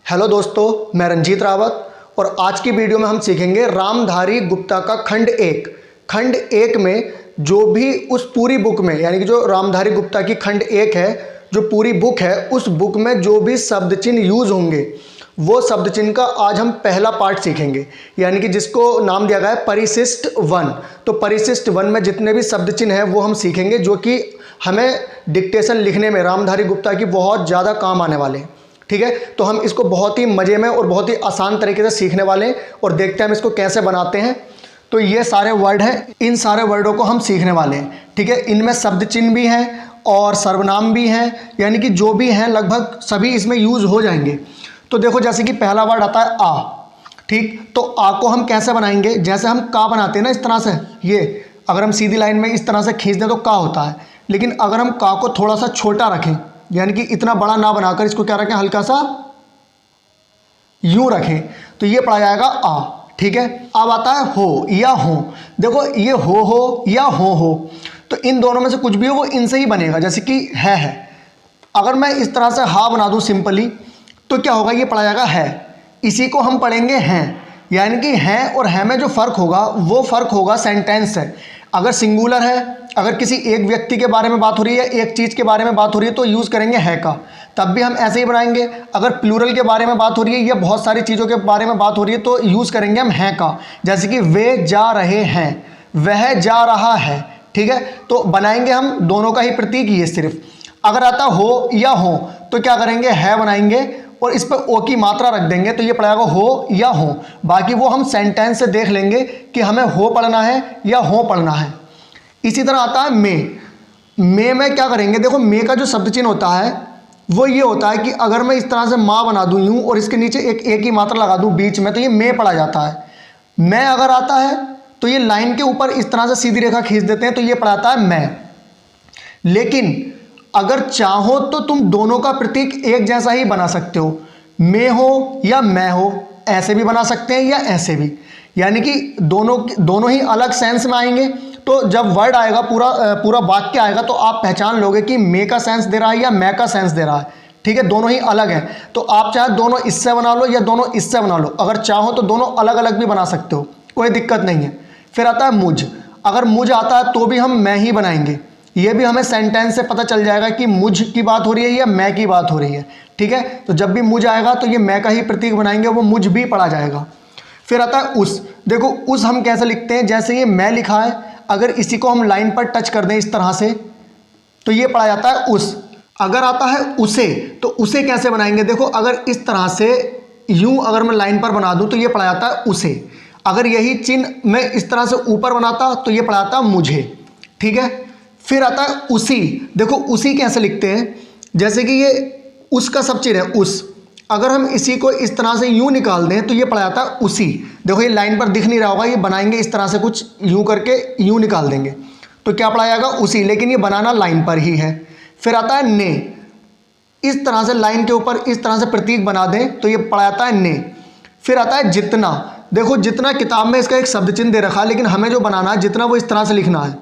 Hello दोस्तों, मैं रंजीत रावत और आज की वीडियो में हम सीखेंगे रामधारी गुप्ता का खंड एक में जो भी उस पूरी बुक में, यानी कि जो रामधारी गुप्ता की खंड एक है, जो पूरी बुक है, उस बुक में जो भी शब्द चिन्ह यूज होंगे वो शब्द चिन्ह का आज हम पहला पार्ट सीखेंगे, यानी कि जिसको नाम दिया गया है परिशिष्ट 1। तो परिशिष्ट 1 में जितने भी शब्द चिन्ह हैं वो हम सीखेंगे, जो कि हमें डिक्टेशन लिखने में रामधारी गुप्ता की बहुत ज़्यादा काम आने वाले हैं। ठीक है, तो हम इसको बहुत ही मज़े में और बहुत ही आसान तरीके से सीखने वाले हैं और देखते हैं हम इसको कैसे बनाते हैं। तो ये सारे वर्ड हैं, इन सारे वर्डों को हम सीखने वाले हैं। ठीक है, इनमें शब्द चिन्ह भी हैं और सर्वनाम भी हैं, यानी कि जो भी हैं लगभग सभी इसमें यूज़ हो जाएंगे। तो देखो, जैसे कि पहला वर्ड आता है आ। ठीक, तो आ को हम कैसे बनाएंगे? जैसे हम का बनाते हैं ना, इस तरह से, ये अगर हम सीधी लाइन में इस तरह से खींच दें तो का होता है। लेकिन अगर हम का को थोड़ा सा छोटा रखें, यानी कि इतना बड़ा ना बनाकर इसको क्या रखें, हल्का सा यूं रखें, तो ये पढ़ा जाएगा आ। ठीक है, अब आता है हो या हो। देखो, ये हो या हो, तो इन दोनों में से कुछ भी हो वो इनसे ही बनेगा। जैसे कि है। अगर मैं इस तरह से हा बना दूं सिंपली, तो क्या होगा, ये पढ़ा जाएगा है। इसी को हम पढ़ेंगे हैं, यानी कि हैं और है में जो फ़र्क होगा वो फ़र्क होगा सेंटेंस से। अगर सिंगुलर है, अगर किसी एक व्यक्ति के बारे में बात हो रही है, एक चीज़ के बारे में बात हो रही है, तो यूज़ करेंगे है का, तब भी हम ऐसे ही बनाएंगे। अगर प्लूरल के बारे में बात हो रही है या बहुत सारी चीज़ों के बारे में बात हो रही है, तो यूज़ करेंगे हम है का। जैसे कि वे जा रहे हैं, वह जा रहा है। ठीक है, तो बनाएंगे हम दोनों का ही प्रतीक ही है सिर्फ। अगर आता हो या हो, तो क्या करेंगे, है बनाएंगे और इस पर ओ की मात्रा रख देंगे, तो ये पड़ेगा हो या हो। बाकी वो हम सेंटेंस से देख लेंगे कि हमें हो पढ़ना है या हो पढ़ना है। इसी तरह आता है मे में क्या करेंगे, देखो मे का जो शब्द चिन्ह होता है वो ये होता है कि अगर मैं इस तरह से माँ बना दूं यूं और इसके नीचे एक ही मात्रा लगा दूं बीच में, तो ये मे पढ़ा जाता है। मैं अगर आता है तो ये लाइन के ऊपर इस तरह से सीधी रेखा खींच देते हैं, तो ये पढ़ाता है मैं। लेकिन अगर चाहो तो तुम दोनों का प्रतीक एक जैसा ही बना सकते हो, मैं हो या मैं हो, ऐसे भी बना सकते हैं या ऐसे भी, यानी कि दोनों ही अलग सेंस में आएंगे। तो जब वर्ड आएगा, पूरा वाक्य आएगा, तो आप पहचान लोगे कि मैं का सेंस दे रहा है या मैं का सेंस दे रहा है। ठीक है, दोनों ही अलग हैं। तो आप चाहे दोनों इससे बना लो या दोनों इससे बना लो, अगर चाहो तो दोनों अलग अलग भी बना सकते हो, कोई दिक्कत नहीं है। फिर आता है मुझ। अगर मुझ आता है तो भी हम मैं ही बनाएंगे, ये भी हमें सेंटेंस से पता चल जाएगा कि मुझ की बात हो रही है या मैं की बात हो रही है। ठीक है, तो जब भी मुझ आएगा तो ये मैं का ही प्रतीक बनाएंगे, वो मुझ भी पढ़ा जाएगा। फिर आता है उस। देखो, उस हम कैसे लिखते हैं, जैसे ये मैं लिखा है, अगर इसी को हम लाइन पर टच कर दें इस तरह से, तो ये पढ़ा जाता है उस। अगर आता है उसे, तो उसे कैसे बनाएंगे, देखो अगर इस तरह से यूं अगर मैं लाइन पर बना दूं तो ये पढ़ा जाता है उसे। अगर यही चिन्ह मैं इस तरह से ऊपर बनाता तो ये पढ़ा जाता मुझे। ठीक है, फिर आता है उसी। देखो, उसी कैसे लिखते हैं, जैसे कि ये उसका सब चिन्ह है उस, अगर हम इसी को इस तरह से यूं निकाल दें तो ये पड़ जाता है उसी। देखो, ये लाइन पर दिख नहीं रहा होगा, ये बनाएंगे इस तरह से, कुछ यूं करके यूं निकाल देंगे तो क्या पड़ा जाएगा, उसी। लेकिन ये बनाना लाइन पर ही है। फिर आता है ने। इस तरह से लाइन के ऊपर इस तरह से प्रतीक बना दें तो ये पड़ जाता है ने। फिर आता है जितना। देखो, जितना किताब में इसका एक शब्द चिन्ह दे रखा है, लेकिन हमें जो बनाना है जितना, वो इस तरह से लिखना है।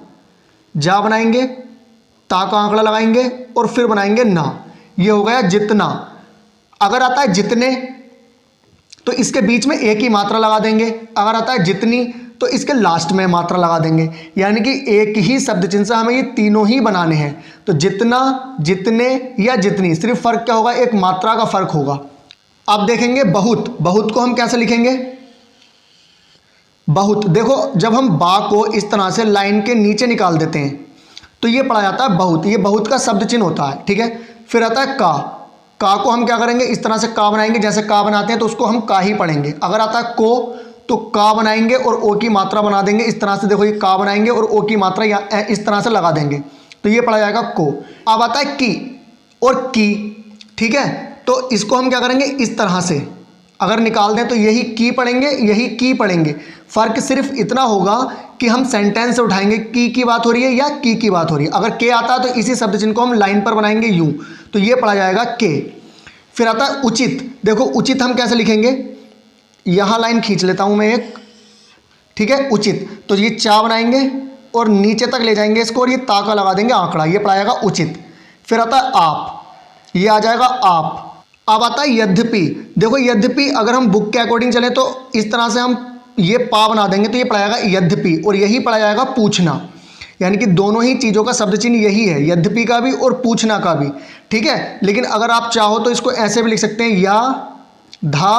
जा बनाएंगे, ता का आंकड़ा लगाएंगे और फिर बनाएंगे ना, ये हो गया जितना। अगर आता है जितने, तो इसके बीच में एक ही मात्रा लगा देंगे। अगर आता है जितनी, तो इसके लास्ट में मात्रा लगा देंगे, यानी कि एक ही शब्द चिन्ह से हमें ये तीनों ही बनाने हैं। तो जितना, जितने या जितनी, सिर्फ फर्क क्या होगा, एक मात्रा का फर्क होगा। अब देखेंगे बहुत। बहुत को हम कैसे लिखेंगे, बहुत। देखो, जब हम बा को इस तरह से लाइन के नीचे निकाल देते हैं तो ये पढ़ा जाता है बहुत, ये बहुत का शब्द चिन्ह होता है। ठीक है, फिर आता है का। का को हम क्या करेंगे, इस तरह से का बनाएंगे, जैसे का बनाते हैं तो उसको हम का ही पढ़ेंगे। अगर आता है को, तो का बनाएंगे और ओ की मात्रा बना देंगे इस तरह से। देखो, ये का बनाएंगे और ओ की मात्रा इस तरह से लगा देंगे, तो ये पढ़ा जाएगा को। अब आता है की और की। ठीक है, तो इसको हम क्या करेंगे, इस तरह से अगर निकाल दें तो यही की पढ़ेंगे, यही की पढ़ेंगे। फ़र्क सिर्फ इतना होगा कि हम सेंटेंस से उठाएंगे, की बात हो रही है या की बात हो रही है। अगर के आता है तो इसी शब्द चिन्ह को हम लाइन पर बनाएंगे यूं, तो ये पढ़ा जाएगा के। फिर आता है उचित। देखो, उचित हम कैसे लिखेंगे, यहाँ लाइन खींच लेता हूँ मैं एक। ठीक है, उचित, तो ये चा बनाएंगे और नीचे तक ले जाएंगे इसको और ये ताका लगा देंगे आंकड़ा, ये पढ़ा जाएगा उचित। फिर आता है आप, ये आ जाएगा आप। अब आता है यद्यपि। देखो यद्यपि अगर हम बुक के अकॉर्डिंग चलें तो इस तरह से हम ये पा बना देंगे तो ये पढ़ा जाएगा यद्यपि, और यही पढ़ा जाएगा पूछना। यानी कि दोनों ही चीज़ों का शब्द चिन्ह यही है, यद्यपि का भी और पूछना का भी। ठीक है, लेकिन अगर आप चाहो तो इसको ऐसे भी लिख सकते हैं, या धा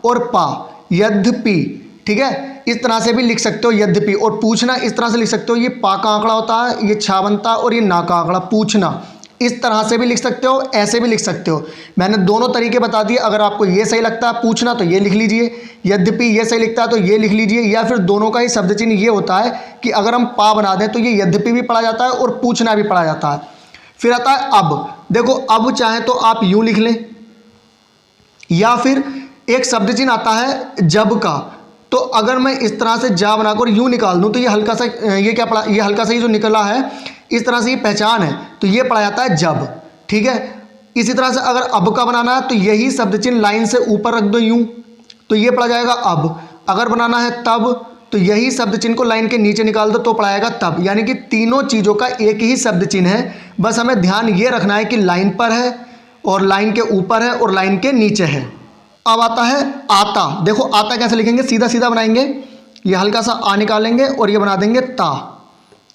और पा, यद्यपि। ठीक है, इस तरह से भी लिख सकते हो यद्यपि। और पूछना इस तरह से लिख सकते हो, ये पा का आंकड़ा होता है, ये छा बनता है, और ये ना का आंकड़ा पूछना। इस तरह से भी लिख सकते हो, ऐसे भी लिख सकते हो। मैंने दोनों तरीके बता दिए। अगर आपको ये सही लगता है पूछना तो ये लिख लीजिए, यद्यपि ये सही लिखता है तो ये लिख लीजिए, या फिर दोनों का ही शब्द चिन्ह ये होता है कि अगर हम पा बना दें तो ये यद्यपि भी पढ़ा जाता है और पूछना भी पढ़ा जाता है। फिर आता है अब। देखो अब चाहे तो आप यूं लिख लें, या फिर एक शब्द चिन्ह आता है जब का। तो अगर मैं इस तरह से जा बनाकर यूं निकाल दूं तो ये हल्का सा, ये क्या पड़ा, ये हल्का सा ही जो निकला है इस तरह से ये पहचान है, तो ये पढ़ा जाता है जब। ठीक है, इसी तरह से अगर अब का बनाना है तो यही शब्द चिन्ह लाइन से ऊपर रख दो यूं, तो ये पढ़ा जाएगा अब। अगर बनाना है तब तो यही शब्द चिन्ह को लाइन के नीचे निकाल दो तो पढ़ा जाएगा तब। यानी कि तीनों चीज़ों का एक ही शब्द चिन्ह है, बस हमें ध्यान ये रखना है कि लाइन पर है और लाइन के ऊपर है और लाइन के नीचे है। अब आता है आता। देखो आता कैसे लिखेंगे, सीधा सीधा बनाएंगे, ये हल्का सा आ निकालेंगे और ये बना देंगे ता।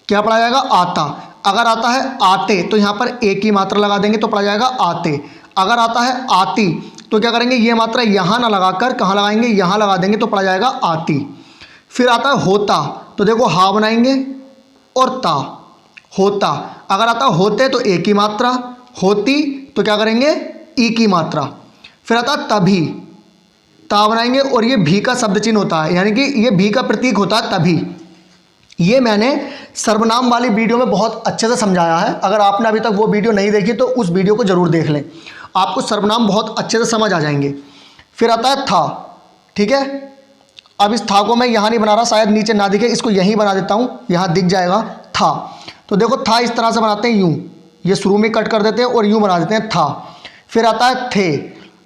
क्या पढ़ा जाएगा, आता। अगर आता है आते तो यहाँ पर एक ही मात्रा लगा देंगे तो पढ़ा जाएगा आते। अगर आता है आती तो क्या करेंगे, ये मात्रा यहाँ ना लगाकर कहाँ लगाएंगे, यहाँ लगा देंगे तो पढ़ा जाएगा आती। फिर आता है होता, तो देखो हा बनाएंगे और ता, होता। अगर आता है होते तो एक ही मात्रा, होती तो क्या करेंगे, ई की मात्रा। फिर आता है तभी, ता बनाएंगे और ये भी का शब्द चिन्ह होता है, यानी कि ये भी का प्रतीक होता है तभी। ये मैंने सर्वनाम वाली वीडियो में बहुत अच्छे से समझाया है। अगर आपने अभी तक वो वीडियो नहीं देखी तो उस वीडियो को ज़रूर देख लें, आपको सर्वनाम बहुत अच्छे से समझ आ जाएंगे। फिर आता है था। ठीक है, अब इस था को मैं यहाँ नहीं बना रहा, शायद नीचे ना दिखे, इसको यहीं बना देता हूँ, यहाँ दिख जाएगा था। तो देखो था इस तरह से बनाते हैं यूँ, ये शुरू में कट कर देते हैं और यूँ बना देते हैं था। फिर आता है थे।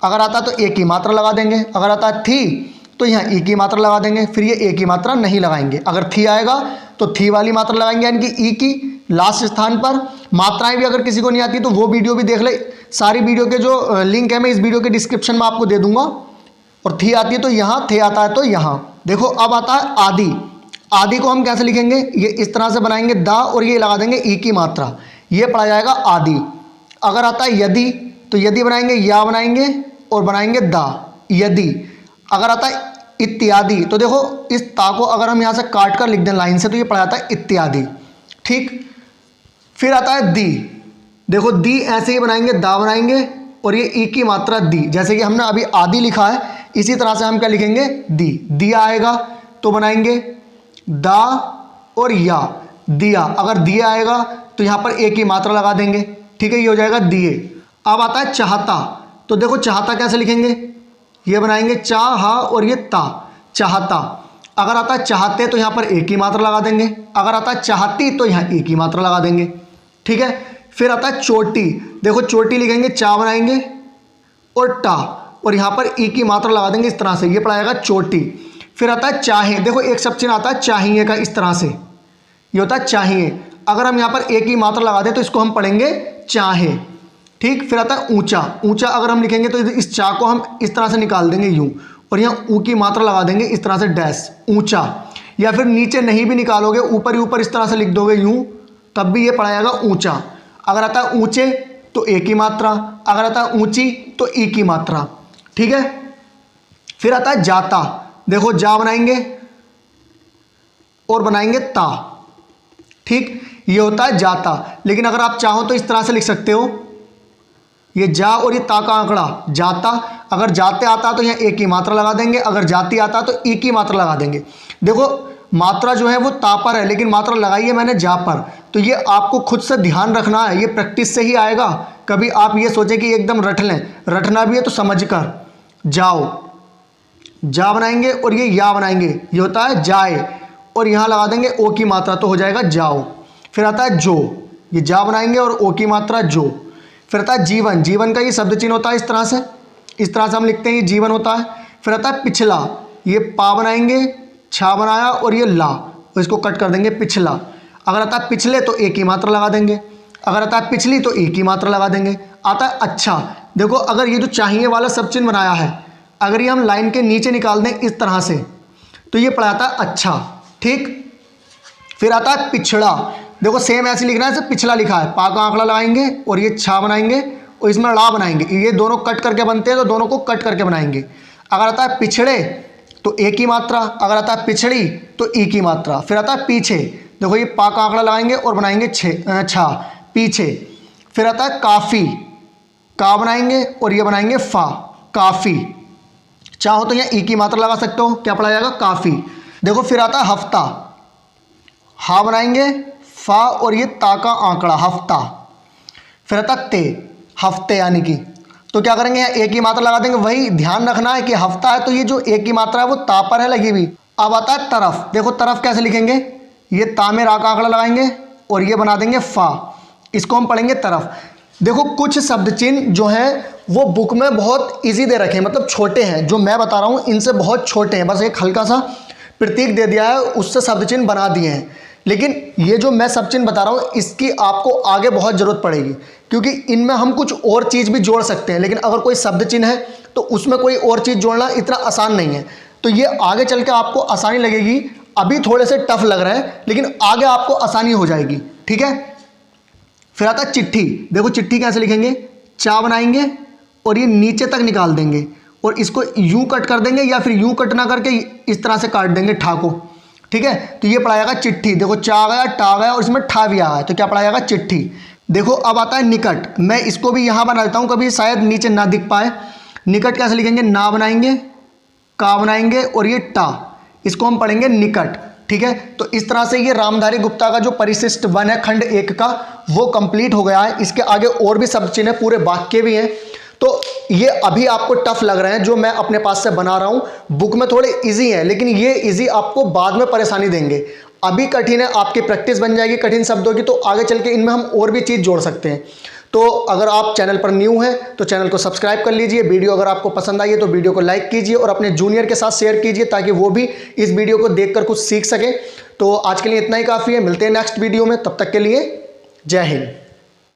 अगर आता है तो एक ही मात्रा लगा देंगे, अगर आता है थी तो यहाँ ई की मात्रा लगा देंगे, फिर ये एक ही मात्रा नहीं लगाएंगे। अगर थी आएगा तो थी वाली मात्रा लगाएंगे, यानी कि ई की लास्ट स्थान पर। मात्राएं भी अगर किसी को नहीं आती तो वो वीडियो भी देख ले, सारी वीडियो के जो लिंक है मैं इस वीडियो के डिस्क्रिप्शन में आपको दे दूंगा। और थी आती है तो यहाँ, थे आता है तो यहाँ। देखो अब आता है आदि। आदि को हम कैसे लिखेंगे, ये इस तरह से बनाएंगे दा और ये लगा देंगे ई की मात्रा, ये पढ़ा जाएगा आदि। अगर आता है यदि तो यदि बनाएंगे या बनाएंगे और बनाएंगे दा, यदि। अगर आता है इत्यादि तो देखो इस ता को अगर हम यहाँ से काट कर लिख दें लाइन से तो ये पढ़ा जाता है इत्यादि। ठीक, फिर आता है दी। देखो दी ऐसे ही बनाएंगे, दा बनाएंगे और ये ई की मात्रा दी, जैसे कि हमने अभी आदि लिखा है इसी तरह से हम क्या लिखेंगे, दी। दिया आएगा तो बनाएंगे दा और या, दिया। अगर दिया आएगा तो यहाँ पर एक ही मात्रा लगा देंगे। ठीक है, ये हो जाएगा दिए। अब आता है चाहता। तो देखो चाहता कैसे लिखेंगे, ये बनाएंगे चाहा और ये ता, चाहता। अगर आता है चाहते तो यहाँ पर एक ही मात्रा लगा देंगे, अगर आता है चाहती तो यहाँ एक ही मात्रा लगा देंगे। ठीक है, फिर आता है चोटी। देखो चोटी लिखेंगे, चा बनाएंगे और टा और यहाँ पर ई की मात्रा लगा देंगे इस तरह से, ये पढ़ाएगा चोटी। फिर आता है चाहे। देखो एक शब्द चिन्ह आता है चाहिए का, इस तरह से ये होता है चाहिए। अगर हम यहाँ पर एक ही मात्रा लगा दें तो इसको हम पढ़ेंगे चाहे। ठीक, फिर आता है ऊंचा। ऊंचा अगर हम लिखेंगे तो इस चा को हम इस तरह से निकाल देंगे यूं और यहाँ ऊ की मात्रा लगा देंगे इस तरह से डैश, ऊंचा। या फिर नीचे नहीं भी निकालोगे, ऊपर ही ऊपर इस तरह से लिख दोगे यूं, तब भी ये पढ़ा जाएगा ऊंचा। अगर आता है ऊंचे तो एक ही मात्रा, अगर आता है ऊंची तो ई की मात्रा। ठीक है, फिर आता है जाता। देखो जा बनाएंगे और बनाएंगे ता। ठीक, ये होता है जाता। लेकिन अगर आप चाहो तो इस तरह से लिख सकते हो, ये जा और ये ता का आंकड़ा जाता। अगर जाते आता तो यहाँ एक ही मात्रा लगा देंगे, अगर जाती आता तो ई की मात्रा लगा देंगे। देखो मात्रा जो है वो ता पर है लेकिन मात्रा लगाई है मैंने जा पर, तो ये आपको खुद से ध्यान रखना है, ये प्रैक्टिस से ही आएगा। कभी आप ये सोचें कि एकदम रट लें, रटना भी है तो समझ कर। जाओ, जा बनाएंगे और ये या बनाएंगे, ये होता है जाए और यहाँ लगा देंगे ओ की मात्रा तो हो जाएगा जाओ। फिर आता है जो, ये जा बनाएंगे और ओ की मात्रा जो। फिर आता है जीवन। जीवन का ये शब्द चिन्ह होता है इस तरह से हम लिखते हैं, ये जीवन होता है। फिर आता है पिछला। ये पा बनाएंगे, छा बनाया और ये ला, और इसको कट कर देंगे पिछला। अगर आता है पिछले तो एक ही मात्रा लगा देंगे, अगर आता है पिछली तो एक ही मात्रा लगा देंगे। आता है अच्छा। देखो अगर ये जो चाहिए वाला सब चिन्ह बनाया है, अगर ये हम लाइन के नीचे निकाल दें इस तरह से, तो ये पढ़ाता है अच्छा, ठीक। फिर आता है पिछड़ा। देखो सेम ऐसे लिखना है जैसे पिछला लिखा है, पा का आंकड़ा लगाएंगे और ये छा बनाएंगे और इसमें ड़ा बनाएंगे, ये दोनों कट करके बनते हैं तो दोनों को कट करके बनाएंगे। अगर आता है पिछड़े तो ए की मात्रा, अगर आता है पिछड़ी तो ई की मात्रा। फिर आता है पीछे, देखो ये पा का आंकड़ा लगाएंगे और बनाएंगे छा, पीछे। फिर आता है काफ़ी, का बनाएंगे और ये बनाएंगे फा, काफ़ी। चाहो तो यहाँ ई की मात्रा लगा सकते हो, क्या पढ़ा जाएगा काफ़ी। देखो फिर आता है हफ्ता, हा बनाएंगे फा और ये ता का आंकड़ा हफ्ता। फिर आता ते, हफ्ते यानी कि, तो क्या करेंगे यहाँ एक ही मात्रा लगा देंगे। वही ध्यान रखना है कि हफ्ता है तो ये जो एक ही मात्रा है वो ता पर है लगी हुई। अब आता है तरफ। देखो तरफ कैसे लिखेंगे, ये ता में रा का आंकड़ा लगाएंगे और ये बना देंगे फा, इसको हम पढ़ेंगे तरफ। देखो कुछ शब्द चिन्ह जो हैं वो बुक में बहुत इजी दे रखे हैं, मतलब छोटे हैं, जो मैं बता रहा हूँ इनसे बहुत छोटे हैं, बस एक हल्का सा प्रतीक दे दिया है उससे शब्द चिन्ह बना दिए हैं। लेकिन ये जो मैं सब चिन्ह बता रहा हूँ इसकी आपको आगे बहुत ज़रूरत पड़ेगी, क्योंकि इनमें हम कुछ और चीज़ भी जोड़ सकते हैं, लेकिन अगर कोई शब्द चिन्ह है तो उसमें कोई और चीज़ जोड़ना इतना आसान नहीं है। तो ये आगे चल के आपको आसानी लगेगी, अभी थोड़े से टफ लग रहा है लेकिन आगे आपको आसानी हो जाएगी, ठीक है। फिर आता है चिट्ठी। देखो चिट्ठी कैसे लिखेंगे, चा बनाएंगे और ये नीचे तक निकाल देंगे और इसको यूं कट कर देंगे या फिर यूं कट ना करके इस तरह से काट देंगे ठा को, ठीक है। तो ये पढ़ा जाएगा चिट्ठी। देखो चा गया, टा गया और इसमें ठा भी आया है, तो क्या पढ़ा जाएगा चिट्ठी। देखो अब आता है निकट। मैं इसको भी यहाँ बना देता हूँ, कभी शायद नीचे ना दिख पाए। निकट कैसे लिखेंगे, ना बनाएंगे, का बनाएंगे और ये टा, इसको हम पढ़ेंगे निकट, ठीक है। तो इस तरह से ये रामधारी गुप्ता का जो परिशिष्ट 1 है खंड 1 का वो कंप्लीट हो गया है। इसके आगे और भी शब्द चिन्ह है, पूरे वाक्य भी हैं। तो ये अभी आपको टफ लग रहे हैं जो मैं अपने पास से बना रहा हूं, बुक में थोड़े इजी हैं लेकिन ये इजी आपको बाद में परेशानी देंगे। अभी कठिन है, आपकी प्रैक्टिस बन जाएगी कठिन शब्दों की, तो आगे चल के इनमें हम और भी चीज़ जोड़ सकते हैं। तो अगर आप चैनल पर न्यू हैं तो चैनल को सब्सक्राइब कर लीजिए। वीडियो अगर आपको पसंद आई है तो वीडियो को लाइक कीजिए और अपने जूनियर के साथ शेयर कीजिए ताकि वो भी इस वीडियो को देखकर कुछ सीख सके। तो आज के लिए इतना ही काफ़ी है, मिलते हैं नेक्स्ट वीडियो में, तब तक के लिए जय हिंद।